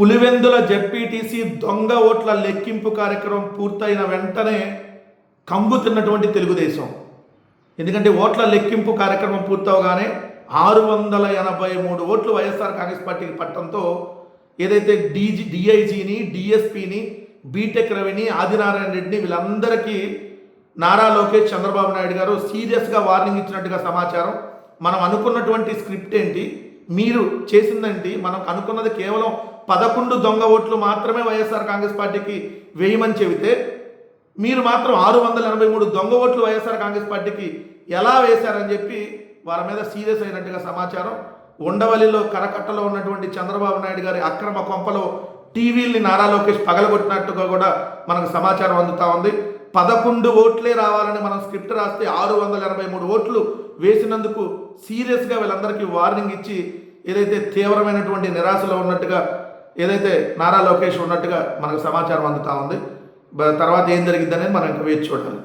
Pulivendula ZPTC దొంగ ఓట్ల లెక్కింపు కార్యక్రమం పూర్తయిన వెంటనే కంగుతున్నటువంటి తెలుగుదేశం. ఎందుకంటే ఓట్ల లెక్కింపు కార్యక్రమం పూర్తవగానే 683 ఓట్లు వైఎస్ఆర్ కాంగ్రెస్ పార్టీకి పట్టడంతో ఏదైతే డిఐజీని, డిఎస్పీని, బీటెక్ రవిని, ఆదినారాయణ రెడ్డిని వీళ్ళందరికీ నారా లోకేష్, చంద్రబాబు నాయుడు గారు సీరియస్గా వార్నింగ్ ఇచ్చినట్టుగా సమాచారం. మనం అనుకున్నటువంటి స్క్రిప్ట్ ఏంటి, మీరు చేసిందేంటి, మనం అనుకున్నది కేవలం 11 దొంగ ఓట్లు మాత్రమే వైఎస్ఆర్ కాంగ్రెస్ పార్టీకి వేయమని చెబితే మీరు మాత్రం 683 దొంగ ఓట్లు వైఎస్ఆర్ కాంగ్రెస్ పార్టీకి ఎలా వేశారని చెప్పి వాళ్ళ మీద సీరియస్ అయినట్టుగా సమాచారం. ఉండవల్లిలో కరకట్టలో ఉన్నటువంటి చంద్రబాబు నాయుడు గారి అక్రమ కొంపలో టీవీల్ని నారా లోకేష్ పగలగొట్టినట్టుగా కూడా మనకు సమాచారం అందుతూ ఉంది. 11 ఓట్లే రావాలని మనం స్క్రిప్ట్ రాస్తే 683 ఓట్లు వేసినందుకు సీరియస్గా వీళ్ళందరికీ వార్నింగ్ ఇచ్చి ఏదైతే తీవ్రమైనటువంటి నిరాశలో ఉన్నట్టుగా ఏదైతే నారా లోకేష్ ఉన్నట్టుగా మనకు సమాచారం అందుతూ ఉంది. తర్వాత ఏం జరిగిద్ది అనేది మనం ఇంకా వేచి చూడాలి.